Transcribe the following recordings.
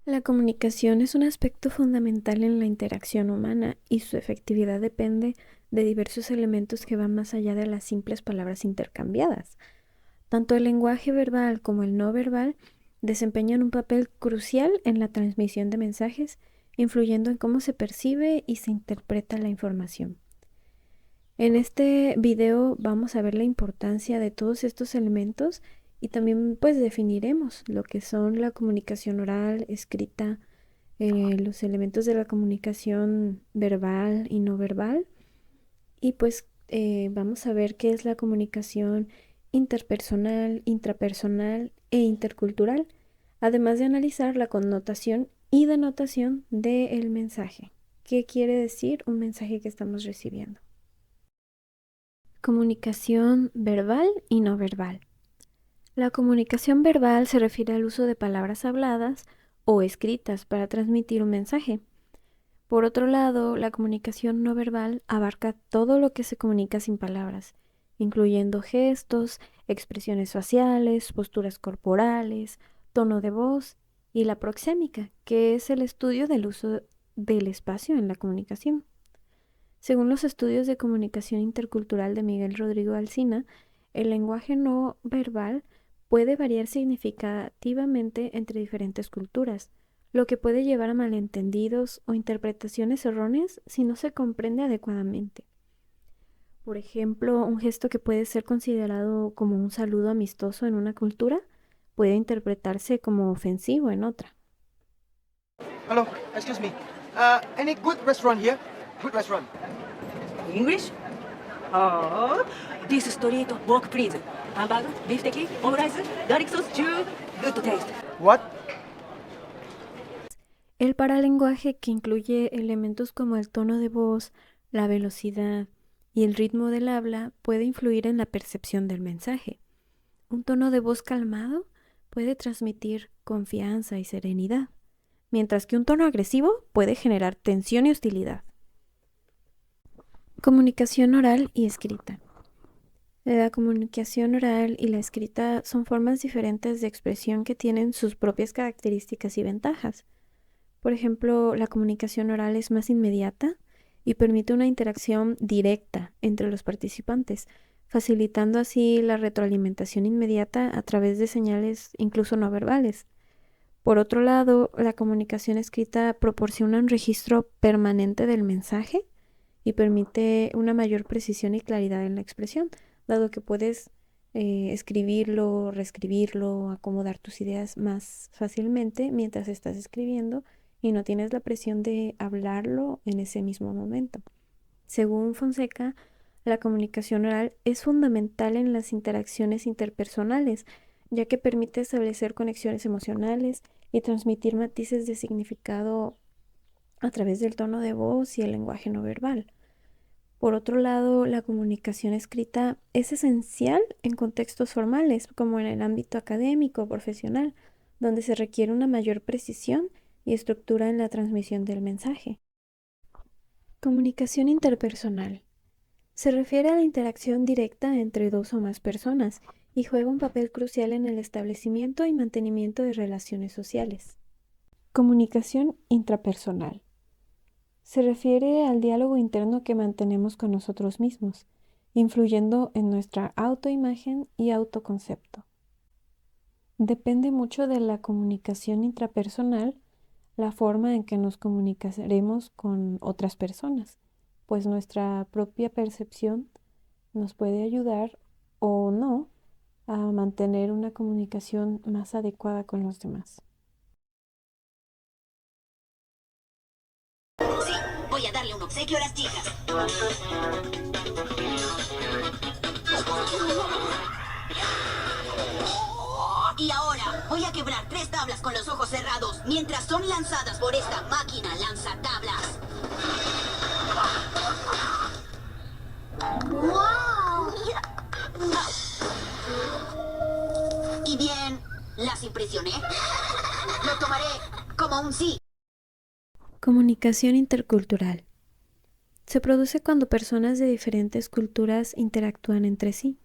La comunicación es un aspecto fundamental en la interacción humana y su efectividad depende de diversos elementos que van más allá de las simples palabras intercambiadas. Tanto el lenguaje verbal como el no verbal desempeñan un papel crucial en la transmisión de mensajes, influyendo en cómo se percibe y se interpreta la información. En este video vamos a ver la importancia de todos estos elementos y también pues definiremos lo que son la comunicación oral, escrita, los elementos de la comunicación verbal y no verbal y pues vamos a ver qué es la comunicación interpersonal, intrapersonal e intercultural, además de analizar la connotación y denotación del mensaje. ¿Qué quiere decir un mensaje que estamos recibiendo? Comunicación verbal y no verbal. La comunicación verbal se refiere al uso de palabras habladas o escritas para transmitir un mensaje. Por otro lado, la comunicación no verbal abarca todo lo que se comunica sin palabras, incluyendo gestos, expresiones faciales, posturas corporales, tono de voz y la proxémica, que es el estudio del uso del espacio en la comunicación. Según los estudios de comunicación intercultural de Miguel Rodrigo Alsina, el lenguaje no verbal puede variar significativamente entre diferentes culturas, lo que puede llevar a malentendidos o interpretaciones erróneas si no se comprende adecuadamente. Por ejemplo, un gesto que puede ser considerado como un saludo amistoso en una cultura puede interpretarse como ofensivo en otra. Hello, excuse me. Any good restaurant here? Good restaurant. English? Oh, this street walk please. Hamburger, beef teki, omurice, garlic sauce, stew, good taste. What? El paralenguaje, que incluye elementos como el tono de voz, la velocidad y el ritmo del habla, puede influir en la percepción del mensaje. Un tono de voz calmado puede transmitir confianza y serenidad, mientras que un tono agresivo puede generar tensión y hostilidad. Comunicación oral y escrita. La comunicación oral y la escrita son formas diferentes de expresión que tienen sus propias características y ventajas. Por ejemplo, la comunicación oral es más inmediata y permite una interacción directa entre los participantes, facilitando así la retroalimentación inmediata a través de señales incluso no verbales. Por otro lado, la comunicación escrita proporciona un registro permanente del mensaje y permite una mayor precisión y claridad en la expresión, dado que puedes escribirlo, reescribirlo, acomodar tus ideas más fácilmente mientras estás escribiendo y no tienes la presión de hablarlo en ese mismo momento. Según Fonseca, la comunicación oral es fundamental en las interacciones interpersonales, ya que permite establecer conexiones emocionales y transmitir matices de significado a través del tono de voz y el lenguaje no verbal. Por otro lado, la comunicación escrita es esencial en contextos formales, como en el ámbito académico o profesional, donde se requiere una mayor precisión y estructura en la transmisión del mensaje. Comunicación interpersonal. Se refiere a la interacción directa entre dos o más personas y juega un papel crucial en el establecimiento y mantenimiento de relaciones sociales. Comunicación intrapersonal. Se refiere al diálogo interno que mantenemos con nosotros mismos, influyendo en nuestra autoimagen y autoconcepto. Depende mucho de la comunicación intrapersonal la forma en que nos comunicaremos con otras personas, pues nuestra propia percepción nos puede ayudar o no a mantener una comunicación más adecuada con los demás. Sí, voy a darle un obsequio a las chicas. Y ahora voy a quebrar 3 tablas con los ojos cerrados mientras son lanzadas por esta máquina lanzatablas. ¡Wow! Y bien, ¿las impresioné? Lo tomaré como un sí. Comunicación intercultural. Se produce cuando personas de diferentes culturas interactúan entre sí.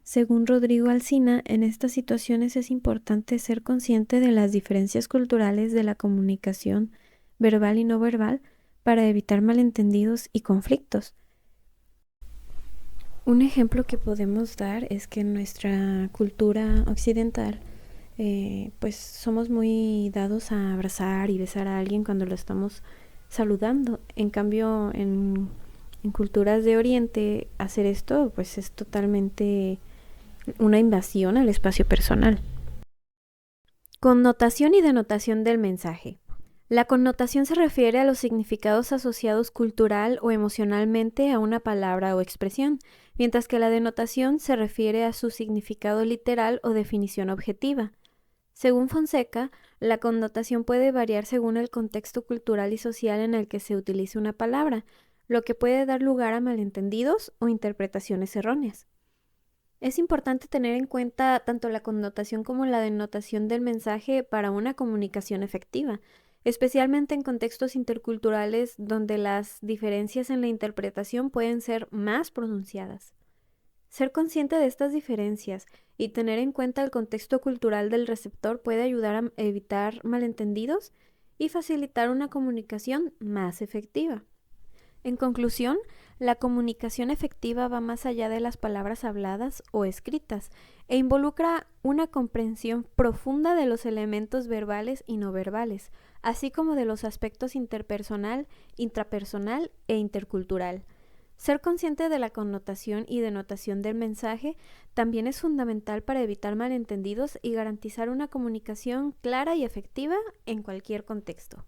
Según Rodrigo Alsina, en estas situaciones es importante ser consciente de las diferencias culturales de la comunicación verbal y no verbal para evitar malentendidos y conflictos. Un ejemplo que podemos dar es que en nuestra cultura occidental, pues somos muy dados a abrazar y besar a alguien cuando lo estamos saludando. En cambio, en culturas de Oriente, hacer esto pues es totalmente una invasión al espacio personal. Connotación y denotación del mensaje. La connotación se refiere a los significados asociados cultural o emocionalmente a una palabra o expresión, mientras que la denotación se refiere a su significado literal o definición objetiva. Según Fonseca, la connotación puede variar según el contexto cultural y social en el que se utilice una palabra, lo que puede dar lugar a malentendidos o interpretaciones erróneas. Es importante tener en cuenta tanto la connotación como la denotación del mensaje para una comunicación efectiva, especialmente en contextos interculturales donde las diferencias en la interpretación pueden ser más pronunciadas. Ser consciente de estas diferencias y tener en cuenta el contexto cultural del receptor puede ayudar a evitar malentendidos y facilitar una comunicación más efectiva. En conclusión, la comunicación efectiva va más allá de las palabras habladas o escritas e involucra una comprensión profunda de los elementos verbales y no verbales, así como de los aspectos interpersonal, intrapersonal e intercultural. Ser consciente de la connotación y denotación del mensaje también es fundamental para evitar malentendidos y garantizar una comunicación clara y efectiva en cualquier contexto.